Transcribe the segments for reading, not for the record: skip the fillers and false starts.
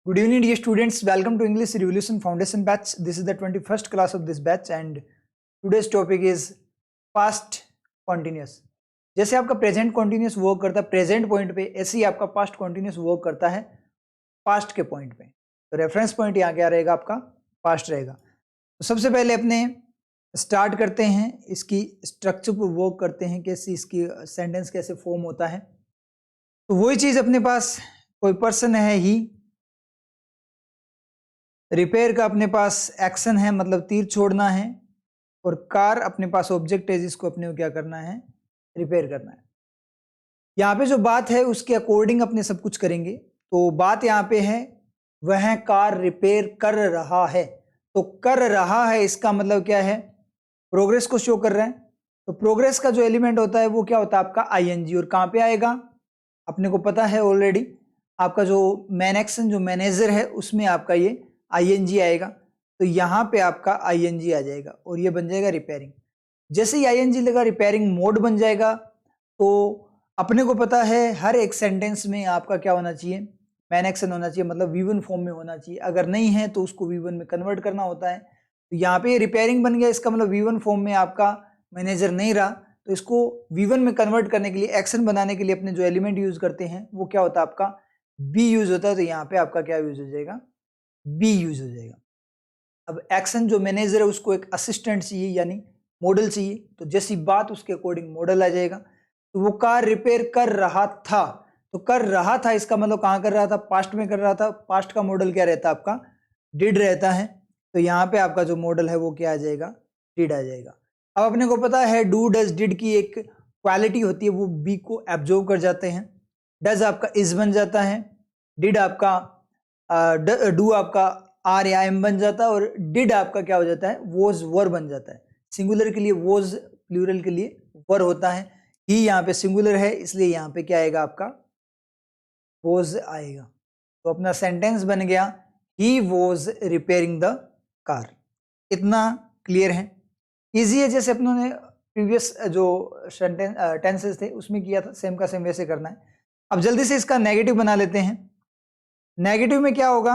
Good evening, dear students. Welcome to English Revolution Foundation batch. This is the 21st class of this batch and today's topic is past continuous. जैसे आपका present continuous work करता है present point पे, ऐसे ही आपका past continuous work करता है past के पॉइंट पे। तो रेफरेंस पॉइंट यहाँ क्या रहेगा, आपका पास्ट रहेगा। तो सबसे पहले अपने स्टार्ट करते हैं, इसकी स्ट्रक्चर पर वर्क करते हैं, कैसे इसकी सेंटेंस कैसे फॉर्म होता है। तो वही चीज़ अपने पास कोई पर्सन है ही, रिपेयर का अपने पास एक्शन है मतलब तीर छोड़ना है, और कार अपने पास ऑब्जेक्ट है जिसको अपने को क्या करना है, रिपेयर करना है। यहाँ पे जो बात है उसके अकॉर्डिंग अपने सब कुछ करेंगे। तो बात यहाँ पे है वह कार रिपेयर कर रहा है। तो कर रहा है इसका मतलब क्या है, प्रोग्रेस को शो कर रहा है। तो प्रोग्रेस का जो एलिमेंट होता है वो क्या होता है, आपका आईएनजी। और कहाँ पे आएगा, अपने को पता है ऑलरेडी, आपका जो मैन एक्शन जो मैनेजर है उसमें आपका ये आईएनजी आएगा। तो यहाँ पे आपका आईएनजी आ जाएगा और ये बन जाएगा रिपेयरिंग। जैसे ही आईएनजी लगा रिपेयरिंग मोड बन जाएगा। तो अपने को पता है हर एक सेंटेंस में आपका क्या होना चाहिए, मैन एक्शन होना चाहिए, मतलब V1 फॉर्म में होना चाहिए। अगर नहीं है तो उसको V1 में कन्वर्ट करना होता है। तो यहाँ पे रिपेयरिंग बन गया, इसका मतलब V1 फॉर्म में आपका मैनेजर नहीं रहा। तो इसको V1 में कन्वर्ट करने के लिए, एक्शन बनाने के लिए अपने जो एलिमेंट यूज करते हैं वो क्या होता है, आपका बी यूज होता है। तो यहाँ पे आपका क्या यूज हो जाएगा, बी यूज हो जाएगा। अब एक्शन जो मैनेजर है उसको एक असिस्टेंट चाहिए यानी मॉडल चाहिए। तो जैसी बात उसके अकॉर्डिंग मॉडल आ जाएगा। तो वो कार रिपेयर कर रहा था, तो कर रहा था इसका मतलब कहाँ कर रहा था, पास्ट में कर रहा था। पास्ट का मॉडल क्या रहता है, आपका डिड रहता है। तो यहाँ पे आपका जो मॉडल है वो क्या आ जाएगा, डिड आ जाएगा। अब अपने को पता है डू डज डिड की एक क्वालिटी होती है, वो बी को एब्जॉर्व कर जाते हैं। डज आपका इज बन जाता है, डिड आपका डू आपका आर या एम बन जाता है, और डिड आपका क्या हो जाता है, वोज वर बन जाता है। सिंगुलर के लिए वोज, प्लूरल के लिए वर होता है। ही यहाँ पे सिंगुलर है इसलिए यहाँ पे क्या आएगा, आपका वोज आएगा। तो अपना सेंटेंस बन गया ही वोज रिपेयरिंग द कार। इतना क्लियर है, इजी है। जैसे अपनों ने प्रीवियस जो टेंसेस थे उसमें किया था, सेम का सेम वैसे करना है। अब जल्दी से इसका नेगेटिव बना लेते हैं। नेगेटिव में क्या होगा,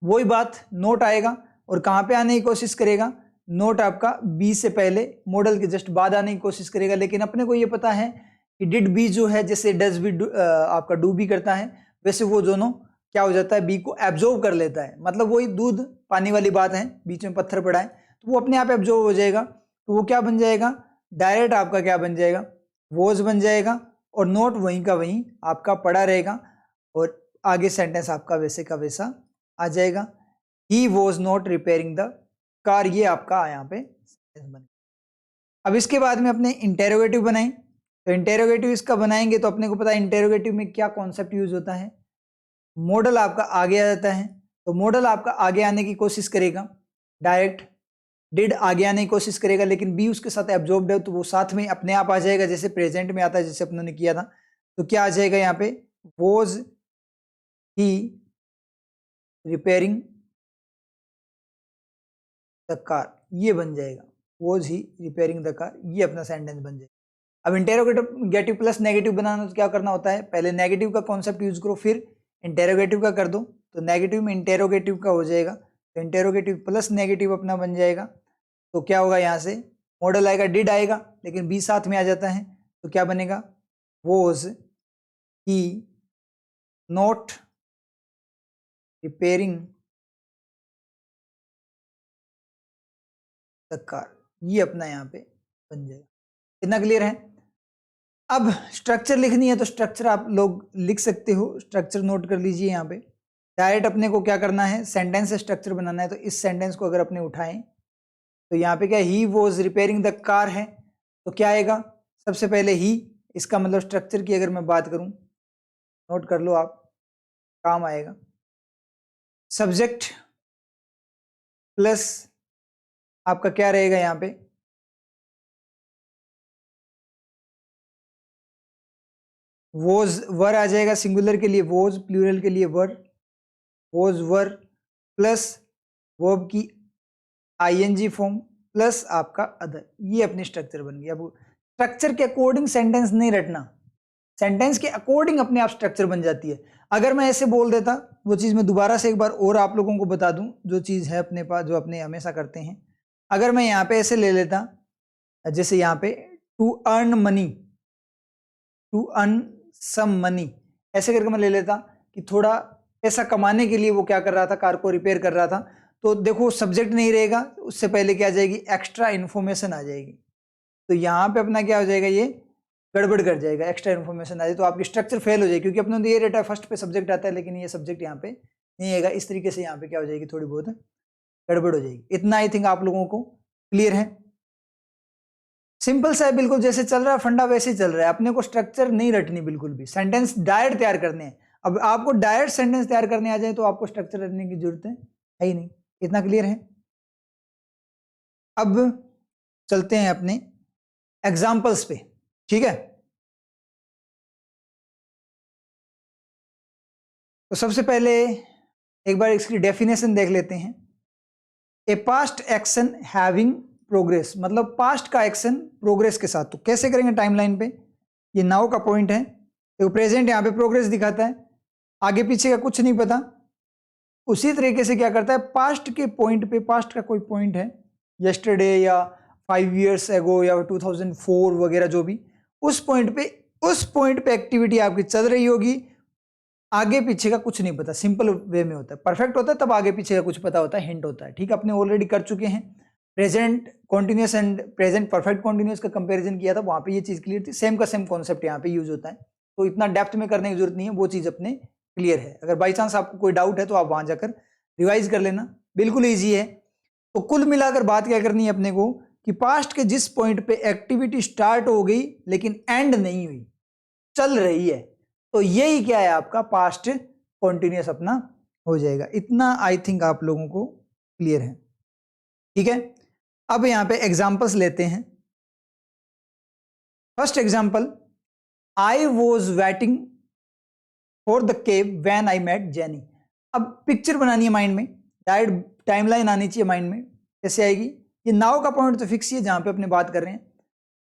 वही बात, नोट आएगा और कहाँ पे आने की कोशिश करेगा, नोट आपका बी से पहले, मॉडल के जस्ट बाद आने की कोशिश करेगा। लेकिन अपने को ये पता है कि डिड बी जो है, जैसे डज बी आपका डू बी करता है, वैसे वो दोनों क्या हो जाता है, बी को एब्जॉर्व कर लेता है। मतलब वही दूध पानी वाली बात है, बीच में पत्थर पड़ा है तो वो अपने आप एब्जॉर्व हो जाएगा। तो वो क्या बन जाएगा, डायरेक्ट आपका क्या बन जाएगा, वोज बन जाएगा, और नोट वहीं का वहीं आपका पड़ा रहेगा, और आगे सेंटेंस आपका वैसे का वैसा आ जाएगा। He was not repairing the car, ये आपका यहाँ पे बन। अब इसके बाद में अपने इंटेरोगेटिव बनाएं। तो इंटेरोगेटिव इसका बनाएंगे तो अपने को पता है इंटेरोगेटिव में क्या कॉन्सेप्ट यूज होता है, मॉडल आपका आगे आ जाता है। तो मॉडल आपका आगे आने की कोशिश करेगा, डायरेक्ट डिड आगे आने की कोशिश करेगा, लेकिन बी उसके साथ एब्जॉर्ब्ड है तो वो साथ में अपने आप आ जाएगा, जैसे प्रेजेंट में आता है जैसे अपनों ने किया था। तो क्या आ जाएगा यहाँ पे, was he repairing the car, ये बन जाएगा, was he repairing the car, ये अपना सेंटेंस बन जाएगा। अब इंटेरोगेटिव प्लस नेगेटिव बनाना तो क्या करना होता है, पहले नेगेटिव का कॉन्सेप्ट यूज करो फिर इंटेरोगेटिव का कर दो। तो नेगेटिव में इंटेरोगेटिव का हो जाएगा, तो इंटेरोगेटिव प्लस नेगेटिव अपना बन जाएगा। तो क्या होगा, यहाँ से मॉडल आएगा, डिड आएगा, लेकिन बी साथ में आ जाता है तो क्या बनेगा, was he not repairing the car, ये अपना यहाँ पे बन जाएगा। इतना क्लियर है। अब स्ट्रक्चर लिखनी है तो स्ट्रक्चर आप लोग लिख सकते हो, स्ट्रक्चर नोट कर लीजिए। यहाँ पे डायरेक्ट अपने को क्या करना है, सेंटेंस से स्ट्रक्चर बनाना है। तो इस सेंटेंस को अगर अपने उठाएं तो यहाँ पे क्या, he was repairing the car है, तो क्या आएगा, सबसे पहले ही, इसका मतलब स्ट्रक्चर की अगर मैं बात करूं, नोट कर लो आप, काम आएगा सब्जेक्ट प्लस आपका क्या रहेगा, यहाँ पे वोज वर आ जाएगा, सिंगुलर के लिए वोज, प्लूरल के लिए वर, वोज वर प्लस वर्ब की आईएनजी फॉर्म प्लस आपका अदर, ये अपनी स्ट्रक्चर बन गया। अब स्ट्रक्चर के अकॉर्डिंग सेंटेंस नहीं रटना, सेंटेंस के अकॉर्डिंग अपने आप स्ट्रक्चर बन जाती है। अगर मैं ऐसे बोल देता, वो चीज़ मैं दोबारा से एक बार और आप लोगों को बता दूं, जो चीज़ है अपने पास, जो अपने हमेशा करते हैं। अगर मैं यहाँ पे ऐसे ले लेता, जैसे यहाँ पे to earn money, to earn some money, ऐसे करके मैं ले लेता कि थोड़ा पैसा कमाने के लिए वो क्या कर रहा था, कार को रिपेयर कर रहा था। तो देखो सब्जेक्ट नहीं रहेगा, उससे पहले क्या आ जाएगी, एक्स्ट्रा इन्फॉर्मेशन आ जाएगी। तो यहाँ पे अपना क्या हो जाएगा, ये गड़बड़ कर जाएगा, एक्स्ट्रा इन्फॉर्मेशन आ जाए तो आपकी स्ट्रक्चर फेल हो जाएगी, क्योंकि अपने ये रेटा फर्स्ट पे सब्जेक्ट आता है, लेकिन ये सब्जेक्ट यहाँ पे नहीं आएगा। इस तरीके से यहाँ पे क्या हो जाएगी, थोड़ी बहुत गड़बड़ हो जाएगी। इतना आई थिंक आप लोगों को क्लियर है। सिंपल सा है, बिल्कुल जैसे चल रहा है फंडा वैसे ही चल रहा है। अपने को स्ट्रक्चर नहीं रटनी बिल्कुल भी, सेंटेंस डायरेक्ट तैयार करने हैं। अब आपको डायरेक्ट सेंटेंस तैयार करने आ जाए तो आपको स्ट्रक्चर रटने की जरूरत है ही नहीं। इतना क्लियर है। अब चलते हैं अपने एग्जाम्पल्स पे, ठीक है। तो सबसे पहले एक बार इसकी डेफिनेशन देख लेते हैं। ए पास्ट एक्शन हैविंग प्रोग्रेस, मतलब पास्ट का एक्शन प्रोग्रेस के साथ। तो कैसे करेंगे, टाइमलाइन पे ये नाउ का पॉइंट है, तो प्रेजेंट यहाँ पे प्रोग्रेस दिखाता है, आगे पीछे का कुछ नहीं पता। उसी तरीके से क्या करता है, पास्ट के पॉइंट पे, पास्ट का कोई पॉइंट है, यस्टरडे या 5 years एगो या 2004 वगैरह जो भी, उस पॉइंट पे एक्टिविटी आपकी चल रही होगी। आगे पीछे का कुछ नहीं पता, सिंपल वे में होता है। परफेक्ट होता है तब आगे पीछे का कुछ पता होता है, हिंट होता है, ठीक है। अपने ऑलरेडी कर चुके हैं, present continuous and present perfect continuous का कंपैरिजन किया था, वहां पे ये चीज क्लियर थी। सेम का सेम कॉन्सेप्ट यहाँ पे यूज होता है, तो इतना डेप्थ में करने की जरूरत नहीं है, वो चीज अपने क्लियर है। अगर बाई चांस आपको कोई डाउट है तो आप वहां जाकर रिवाइज कर लेना, बिल्कुल ईजी है। तो कुल मिलाकर बात क्या करनी है अपने को, कि पास्ट के जिस पॉइंट पे एक्टिविटी स्टार्ट हो गई लेकिन एंड नहीं हुई, चल रही है, तो यही क्या है, आपका पास्ट कॉन्टिन्यूस अपना हो जाएगा। इतना आई थिंक आप लोगों को क्लियर है, ठीक है। अब यहां पे एग्जांपल्स लेते हैं। First example, I was waiting for the cave when I met Jenny. अब पिक्चर बनानी है माइंड में, डायरेक्ट टाइमलाइन आनी चाहिए माइंड में। कैसे आएगी, ये नाउ का पॉइंट तो फिक्स ही है जहां पे अपने बात कर रहे हैं।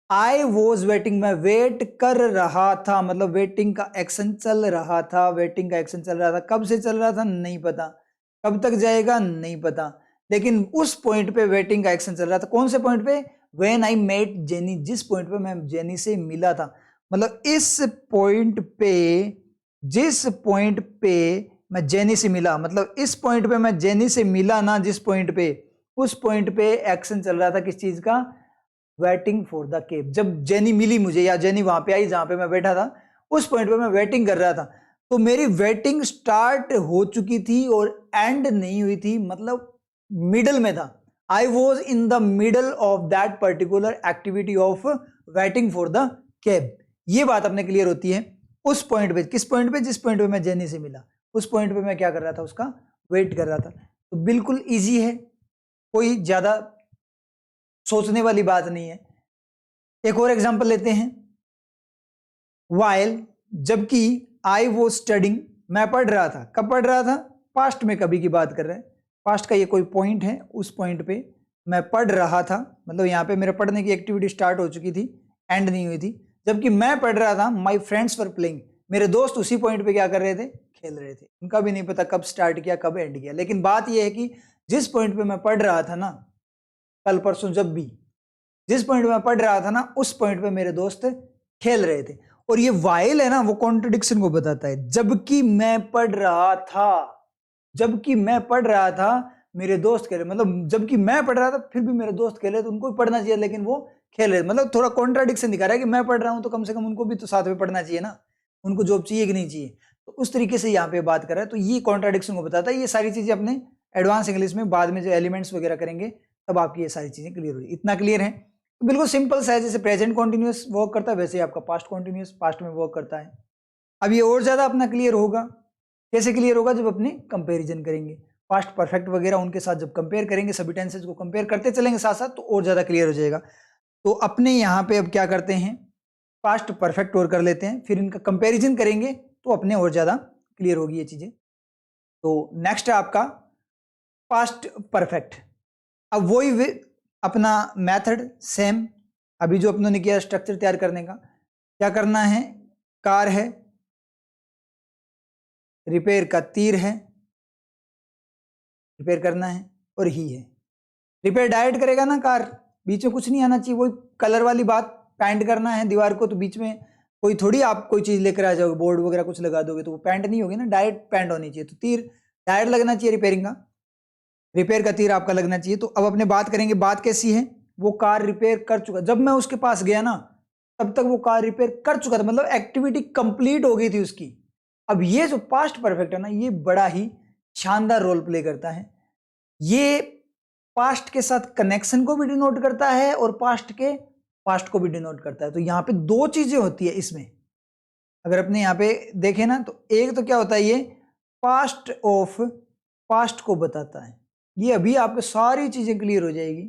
आई वॉज वेटिंग, मैं वेट कर रहा था, मतलब वेटिंग का एक्शन चल रहा था, वेटिंग का एक्शन चल रहा था। कब से चल रहा था नहीं पता, कब तक जाएगा नहीं पता, लेकिन उस पॉइंट पे वेटिंग का एक्शन चल रहा था। कौन से पॉइंट पे, व्हेन आई मेट जेनी, जिस पॉइंट पे मैं जेनी से मिला था। मतलब इस पॉइंट पे, जिस पॉइंट पे मैं जेनी से मिला, मतलब इस पॉइंट पे मैं जेनी से मिला ना, जिस पॉइंट पे, उस पॉइंट पे एक्शन चल रहा था किस चीज का, वेटिंग फॉर द केव। जब जेनी मिली मुझे, या जेनी वहां पे आई जहां पे मैं बैठा था, उस पॉइंट पे मैं वेटिंग कर रहा था। तो मेरी वेटिंग स्टार्ट हो चुकी थी और एंड नहीं हुई थी, मतलब मिडल में था। I was in the middle of that particular activity of waiting for the केव। ये बात अपने क्लियर होती है। उस पॉइंट पे, किस पॉइंट पे, जिस पॉइंट पे मैं जेनी से मिला, उस पॉइंट पे मैं क्या कर रहा था, उसका वेट कर रहा था। तो बिल्कुल इजी है, कोई ज्यादा सोचने वाली बात नहीं है। एक और एग्जांपल लेते हैं, वाइल, जबकि आई वॉज स्टडिंग, मैं पढ़ रहा था। कब पढ़ रहा था, पास्ट में कभी की बात कर रहे हैं। पास्ट का ये कोई पॉइंट है, उस पॉइंट पे मैं पढ़ रहा था, मतलब यहाँ पे मेरे पढ़ने की एक्टिविटी स्टार्ट हो चुकी थी, एंड नहीं हुई थी। जबकि मैं पढ़ रहा था, माई फ्रेंड्स वर प्लेइंग, मेरे दोस्त उसी पॉइंट पे क्या कर रहे थे, खेल रहे थे। उनका भी नहीं पता कब स्टार्ट किया कब एंड किया, लेकिन बात यह है कि जिस पॉइंट पे मैं पढ़ रहा था ना, कल परसों जब भी, जिस पॉइंट पे मैं पढ़ रहा था ना, उस पॉइंट पे मेरे दोस्त खेल रहे थे। और ये वाइल है ना, वो कॉन्ट्रडिक्शन को बताता है। जबकि मैं पढ़ रहा था, जबकि मैं पढ़ रहा था, मेरे दोस्त खेल रहे, मतलब जबकि मैं पढ़ रहा था फिर भी मेरे दोस्त खेले, तो उनको भी पढ़ना चाहिए, लेकिन वो खेल रहे। मतलब थोड़ा कॉन्ट्राडिक्शन दिखा रहा है कि मैं पढ़ रहा हूं तो कम से कम उनको भी तो साथ में पढ़ना चाहिए ना, उनको जॉब चाहिए कि नहीं चाहिए। तो उस तरीके से यहाँ पे बात कर रहा है, तो ये कॉन्ट्राडिक्शन को बताता है। ये सारी चीजें अपने एडवांस इंग्लिश में बाद में जो एलिमेंट्स वगैरह करेंगे तब आपकी ये सारी चीजें क्लियर होगी। इतना क्लियर है, तो बिल्कुल सिंपल सा है। जैसे प्रेजेंट कॉन्टिन्यूस वर्क करता है, वैसे ही आपका पास्ट कॉन्टिन्यूस पास्ट में वर्क करता है। अब ये और ज्यादा अपना क्लियर होगा। कैसे क्लियर होगा, जब अपने कंपेरिजन करेंगे, पास्ट परफेक्ट वगैरह उनके साथ जब कंपेयर करेंगे, सभी टेंसेस को कंपेयर करते चलेंगे साथ साथ, तो और ज्यादा क्लियर हो जाएगा। तो अपने यहाँ पे अब क्या करते हैं, पास्ट परफेक्ट और कर लेते हैं, फिर इनका कंपेरिजन करेंगे तो अपने और ज्यादा क्लियर होगी ये चीजें। तो नेक्स्ट है आपका पास्ट परफेक्ट। अब वही अपना मेथड सेम, अभी जो अपनों ने किया स्ट्रक्चर तैयार करने का, क्या करना है, कार है, रिपेयर का तीर है, रिपेयर करना है, और ही है। रिपेयर डायरेक्ट करेगा ना कार, बीच में कुछ नहीं आना चाहिए। वही कलर वाली बात, पेंट करना है दीवार को तो बीच में कोई थोड़ी आप कोई चीज लेकर आ जाओगे, बोर्ड वगैरह कुछ लगा दोगे तो वो पेंट नहीं होगी ना, डायरेक्ट पेंट होनी चाहिए। तो तीर डायरेक्ट लगना चाहिए रिपेयरिंग का, रिपेयर का तीर आपका लगना चाहिए। तो अब अपने बात करेंगे, बात कैसी है, वो कार रिपेयर कर चुका, जब मैं उसके पास गया ना तब तक वो कार रिपेयर कर चुका था, मतलब एक्टिविटी कंप्लीट हो गई थी उसकी। अब ये जो पास्ट परफेक्ट है ना, ये बड़ा ही शानदार रोल प्ले करता है। ये पास्ट के साथ कनेक्शन को भी डिनोट करता है और पास्ट के पास्ट को भी डिनोट करता है। तो यहाँ पे दो चीजें होती है इसमें, अगर अपने यहाँ पे देखें ना, तो एक तो क्या होता है, ये पास्ट ऑफ पास्ट को बताता है। ये अभी आप सारी चीजें क्लियर हो जाएगी।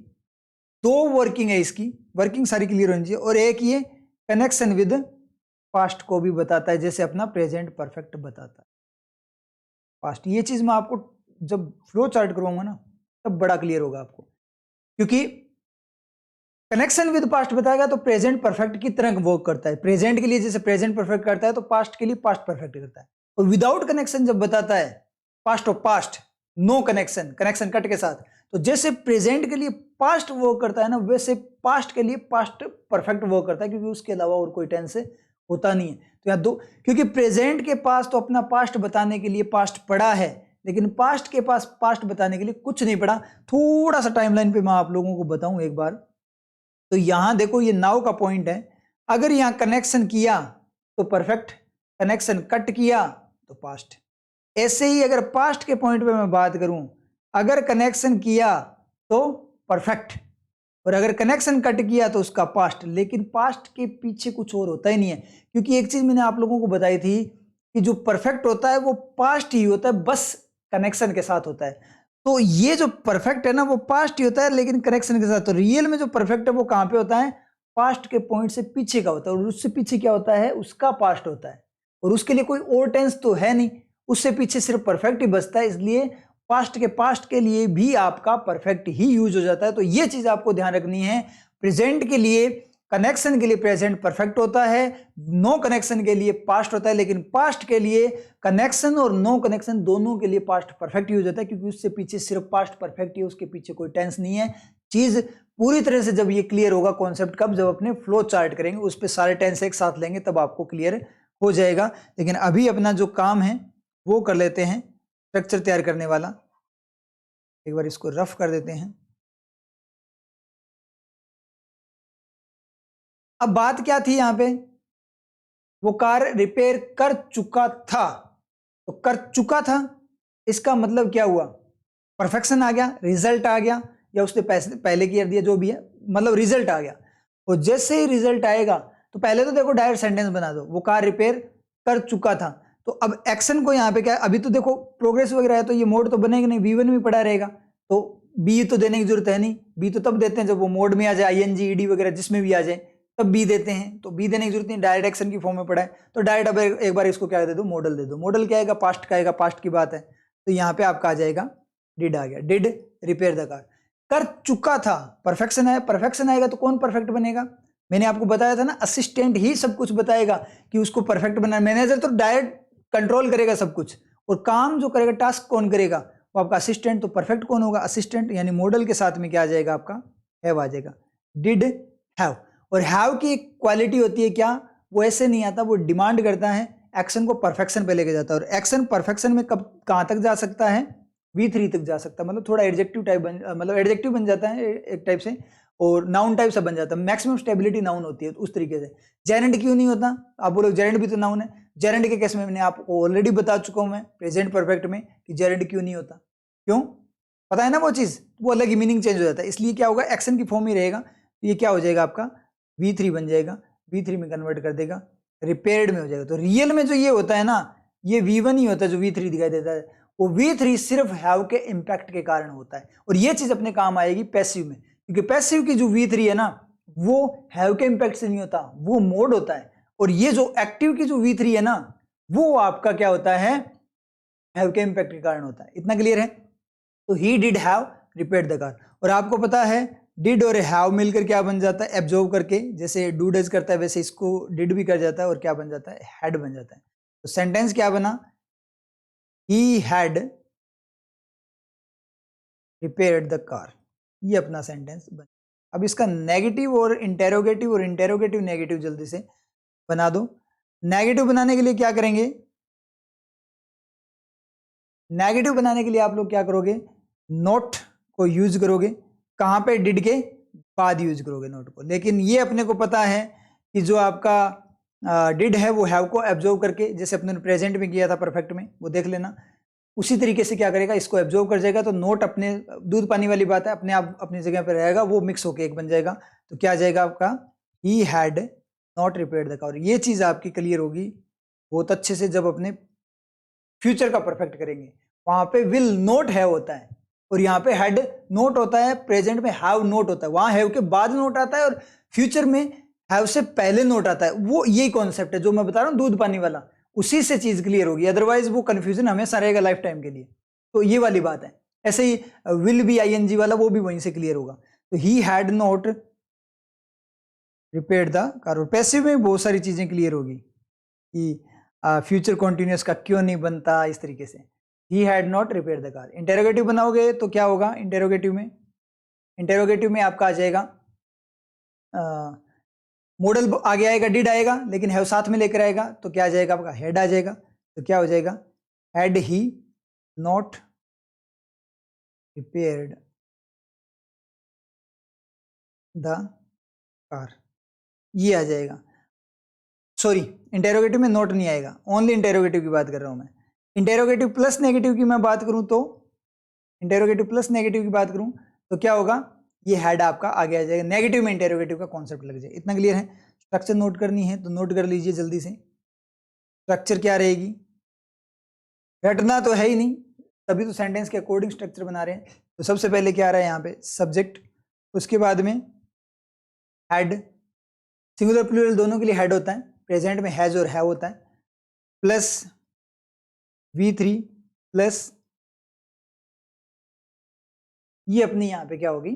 दो वर्किंग है इसकी, वर्किंग सारी क्लियर होनी चाहिए। और एक ये कनेक्शन विद पास्ट को भी बताता है, जैसे अपना प्रेजेंट परफेक्ट बताता है पास्ट। ये चीज मैं आपको जब फ्लो चार्ट करवाऊंगा ना तब बड़ा क्लियर होगा आपको, क्योंकि कनेक्शन विद पास्ट बताएगा तो प्रेजेंट परफेक्ट की तरह वर्क करता है। प्रेजेंट के लिए जैसे प्रेजेंट परफेक्ट करता है तो पास्ट के लिए पास्ट परफेक्ट करता है। और विदाउट कनेक्शन जब बताता है, past of past, no connection, connection cut के साथ, तो जैसे प्रेजेंट के लिए पास्ट वर्क करता है ना, वैसे पास्ट के लिए पास्ट परफेक्ट वर्क करता है, क्योंकि उसके अलावा और कोई टेंस होता नहीं है। तो यहाँ दो, क्योंकि प्रेजेंट के पास तो अपना पास्ट बताने के लिए पास्ट पड़ा है, लेकिन पास्ट के पास पास्ट बताने के लिए कुछ नहीं पड़ा। थोड़ा सा टाइमलाइन पे मैं आप लोगों को बताऊं एक बार। तो यहां देखो, ये नाउ का पॉइंट है, अगर यहां कनेक्शन किया तो परफेक्ट, कनेक्शन कट किया तो पास्ट। ऐसे ही अगर पास्ट के पॉइंट पे मैं बात करूं, अगर कनेक्शन किया तो परफेक्ट, और अगर कनेक्शन कट किया तो उसका पास्ट। लेकिन पास्ट के पीछे कुछ और होता ही नहीं है, क्योंकि एक चीज मैंने आप लोगों को बताई थी कि जो परफेक्ट होता है वो पास्ट ही होता है, बस कनेक्शन के साथ होता है। तो ये जो परफेक्ट है ना, वो पास्ट ही होता है लेकिन कनेक्शन के साथ। तो रियल में जो परफेक्ट है वो कहां पे होता है, पास्ट के पॉइंट से पीछे का होता है, और उससे पीछे क्या होता है, उसका पास्ट होता है। और उसके लिए कोई और टेंस तो है नहीं, उससे पीछे सिर्फ परफेक्ट ही बचता है। इसलिए पास्ट के लिए भी आपका परफेक्ट ही यूज हो जाता है। तो ये चीज आपको ध्यान रखनी है, प्रेजेंट के लिए कनेक्शन के लिए प्रेजेंट परफेक्ट होता है, नो कनेक्शन के लिए पास्ट होता है, लेकिन पास्ट के लिए कनेक्शन और नो कनेक्शन दोनों के लिए पास्ट परफेक्ट यूज होता है, क्योंकि उससे पीछे सिर्फ पास्ट परफेक्ट ही है, उसके पीछे कोई टेंस नहीं है। चीज पूरी तरह से जब ये क्लियर होगा कॉन्सेप्ट, कब, जब अपने फ्लो चार्ट करेंगे, उस पर सारे टेंस एक साथ लेंगे तब आपको क्लियर हो जाएगा। लेकिन अभी अपना जो काम है वो कर लेते हैं, स्ट्रक्चर तैयार करने वाला। एक बार इसको रफ कर देते हैं। अब बात क्या थी यहां पे, वो कार रिपेयर कर चुका था, तो कर चुका था इसका मतलब क्या हुआ, परफेक्शन आ गया, रिजल्ट आ गया, या उसने पहले क्लियर दिया, जो भी है, मतलब रिजल्ट आ गया। और जैसे ही रिजल्ट आएगा तो पहले तो देखो डायरेक्ट सेंटेंस बना दो, वो कार रिपेयर कर चुका था। तो अब एक्शन को यहाँ पे क्या है, अभी तो देखो प्रोग्रेस वगैरह है तो ये मोड तो बनेगा नहीं, V1 में पड़ा रहेगा, तो बी तो देने की जरूरत है नहीं। बी तो तब देते हैं जब वो मोड में आ जाए, ING ED वगैरह जिसमें भी आ जाए तब बी देते हैं। तो बी देने की जरूरत नहीं, डायरेक्ट एक्शन की फॉर्म में पड़ा है, तो डायरेक्ट अब एक बार इसको क्या दे दो, मॉडल दे दो। मॉडल क्या आएगा, पास्ट का आएगा, पास्ट की बात है, तो यहाँ पे आपका आ जाएगा डिड आ गया, डिड रिपेयर द कार। कर चुका था, परफेक्शन आया, परफेक्शन आएगा तो कौन परफेक्ट बनेगा, मैंने आपको बताया था ना, असिस्टेंट ही सब कुछ बताएगा कि उसको परफेक्ट बनाना। मैनेजर तो डायरेक्ट कंट्रोल करेगा सब कुछ, और काम जो करेगा, टास्क कौन करेगा, वो आपका असिस्टेंट। तो परफेक्ट कौन होगा, असिस्टेंट, यानी मॉडल के साथ में क्या आ जाएगा, आपका हैव आ जाएगा, डिड हैव। और हैव की एक क्वालिटी होती है क्या, वो ऐसे नहीं आता, वो डिमांड करता है, एक्शन को परफेक्शन पे लेके जाता है। और एक्शन परफेक्शन में कब कहां तक जा सकता है, V3 तक जा सकता है, मतलब थोड़ा एडजेक्टिव टाइप मतलब एडजेक्टिव बन जाता है एक टाइप से, और नाउन टाइप से बन जाता है। मैक्सिमम स्टेबिलिटी नाउन होती है उस तरीके से। जेरेंट क्यों नहीं होता, आप बोलो जेरेंट भी तो नाउन है। जेरेंट के केस में मैंने आपको ऑलरेडी बता चुका हूं मैं प्रेजेंट परफेक्ट में कि जेरेंट क्यों नहीं होता, क्यों पता है ना, वो चीज, वो अलग ही मीनिंग चेंज हो जाता है। इसलिए क्या होगा, एक्शन की फॉर्म ही रहेगा, ये क्या हो जाएगा आपका V3 बन जाएगा, V3 में कन्वर्ट कर देगा, रिपेयर्ड में हो जाएगा। तो रियल में जो ये होता है ना, ये V1 ही होता है जो V3 दिखाई देता है, वो V3 सिर्फ हैव के इंपैक्ट के कारण होता है। और ये चीज अपने काम आएगी पैसिव में, क्योंकि पैसिव की जो V3 है ना, वो हैव के इंपैक्ट से नहीं होता, वो मोड होता है। और ये जो एक्टिव की जो V3 है ना, वो आपका क्या होता है, हैव के इंपैक्ट के कारण होता है। इतना क्लियर है। तो he did have repaired the car. और आपको पता है डिड और हैव मिलकर क्या बन जाता है, एब्जॉर्ब करके, जैसे डू डज करता है वैसे इसको डिड भी कर जाता है, और क्या बन जाता है, हैड बन जाता है। तो सेंटेंस क्या बना, he had repaired the car, ये अपना सेंटेंस बन। अब इसका नेगेटिव और इंटेरोगेटिव नेगेटिव जल्दी से बना दो। नेगेटिव बनाने के लिए क्या करेंगे, नेगेटिव बनाने के लिए आप लोग क्या करोगे, नोट को यूज करोगे। कहां पे, डिड के बाद यूज करोगे नोट को। लेकिन ये अपने को पता है कि जो आपका डिड है वो हैव को एब्जॉर्व करके, जैसे अपने प्रेजेंट में किया था परफेक्ट में, वो देख लेना, उसी तरीके से क्या करेगा, इसको एब्जॉर्व कर जाएगा। तो नोट अपने दूध पानी वाली बात है, अपने आप अपनी जगह पर रहेगा, वो मिक्स होके एक बन जाएगा। तो क्या आ जाएगा आपका, he had not repaired the car. ये चीज आपकी क्लियर होगी बहुत अच्छे से जब अपने फ्यूचर का परफेक्ट करेंगे। वहां पे विल नोट हैव होता है और यहाँ पे हैड नोट होता है, प्रेजेंट में हैव नोट होता है। वहां हैव के बाद नोट आता है और फ्यूचर में हैव से पहले नोट आता है। वो यही कॉन्सेप्ट है जो मैं बता रहा हूँ दूध पानी वाला, उसी से चीज क्लियर होगी, अदरवाइज वो कंफ्यूजन हमेशा रहेगा लाइफ टाइम के लिए। तो ये वाली बात है। ऐसे ही विल बी आईएनजी वाला, वो भी वहीं से क्लियर होगा। तो he had not repaired the car. और पैसिव में बहुत सारी चीजें क्लियर होगी कि फ्यूचर कॉन्टिन्यूस का क्यों नहीं बनता, इस तरीके से। He had not repair the car. Interrogative बनाओगे तो क्या होगा, इंटेरोगेटिव में आपका आ जाएगा मॉडल आगे आएगा, डिड आएगा, लेकिन हैव साथ में लेकर आएगा तो क्या आ जाएगा आपका, हैड आ जाएगा। तो क्या हो जाएगा, had he not repaired the car, ये आ जाएगा। सॉरी, इंटेरोगेटिव में नोट नहीं आएगा, ओनली इंटेरोगेटिव की बात कर रहा हूं मैं। इंटेरोगेटिव प्लस नेगेटिव की मैं बात करूं तो, इंटेरोगेटिव प्लस नेगेटिव की बात करूं तो क्या होगा, ये हेड आपका आगे आ जाएगा। नेगेटिव में इंटेरोगेटिव का कॉन्सेप्ट लग जाए। इतना क्लियर है। स्ट्रक्चर नोट करनी है तो नोट कर लीजिए जल्दी से। स्ट्रक्चर क्या रहेगी, रटना तो है ही नहीं, तभी तो सेंटेंस के अकॉर्डिंग स्ट्रक्चर बना रहे हैं। तो सबसे पहले क्या आ रहा है यहाँ पे, सब्जेक्ट, उसके बाद में हेड, सिंगुलर प्लूरल दोनों के लिए हेड होता है, प्रेजेंट में हैज और हैव होता है, प्लस V3 प्लस ये अपनी यहाँ पे क्या होगी,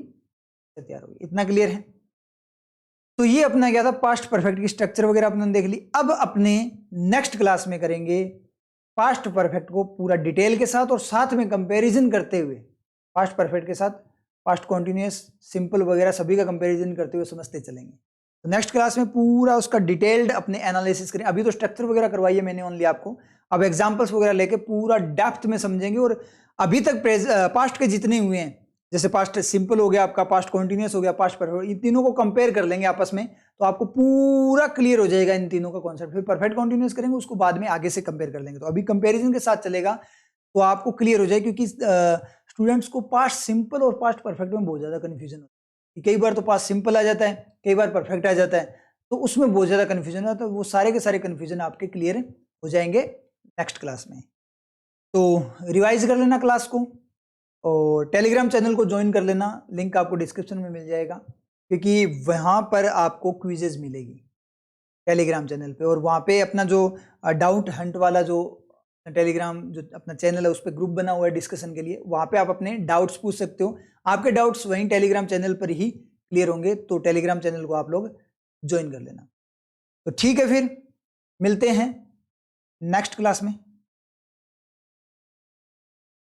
तैयार होगी। इतना क्लियर है। तो ये अपना क्या था, पास्ट परफेक्ट की स्ट्रक्चर वगैरह अपने देख ली। अब अपने नेक्स्ट क्लास में करेंगे पास्ट परफेक्ट को पूरा डिटेल के साथ और साथ में कंपैरिजन करते हुए, पास्ट परफेक्ट के साथ पास्ट कॉन्टिन्यूअस, सिंपल वगैरह सभी का कंपैरिजन करते हुए समझते चलेंगे। तो नेक्स्ट क्लास में पूरा उसका डिटेल्ड अपने एनालिसिस करें। अभी तो स्ट्रक्चर वगैरह करवाई है मैंने ओनली आपको, अब एग्जाम्पल्स वगैरह लेके पूरा डेप्थ में समझेंगे। और अभी तक पास्ट के जितने हुए हैं, जैसे पास्ट सिंपल हो गया आपका, पास्ट कॉन्टिन्यूअस हो गया, पास्ट परफेक्ट, इन तीनों को कंपेयर कर लेंगे आपस में, तो आपको पूरा क्लियर हो जाएगा इन तीनों का कॉन्सेप्ट। फिर परफेक्ट कॉन्टिन्यूअस करेंगे, उसको बाद में आगे से कंपेयर कर लेंगे। तो अभी कंपेरिजन के साथ चलेगा तो आपको क्लियर हो जाए, क्योंकि स्टूडेंट्स को पास्ट सिंपल और पास्ट परफेक्ट में बहुत ज्यादा कन्फ्यूजन होता है। कई बार तो पास्ट सिंपल आ जाता है, कई बार परफेक्ट आ जाता है, तो उसमें बहुत ज्यादा कन्फ्यूजन होता है। तो वो सारे के सारे कन्फ्यूजन आपके क्लियर हो जाएंगे नेक्स्ट क्लास में। तो रिवाइज कर लेना क्लास को और टेलीग्राम चैनल को ज्वाइन कर लेना, लिंक आपको डिस्क्रिप्शन में मिल जाएगा, क्योंकि वहाँ पर आपको क्विजेज मिलेगी टेलीग्राम चैनल पे। और वहाँ पे अपना जो डाउट हंट वाला जो टेलीग्राम जो अपना चैनल है, उस पर ग्रुप बना हुआ है डिस्कशन के लिए, वहाँ पे आप अपने डाउट्स पूछ सकते हो। आपके डाउट्स वहीं टेलीग्राम चैनल पर ही क्लियर होंगे, तो टेलीग्राम चैनल को आप लोग ज्वाइन कर लेना। तो ठीक है, फिर मिलते हैं नेक्स्ट क्लास में।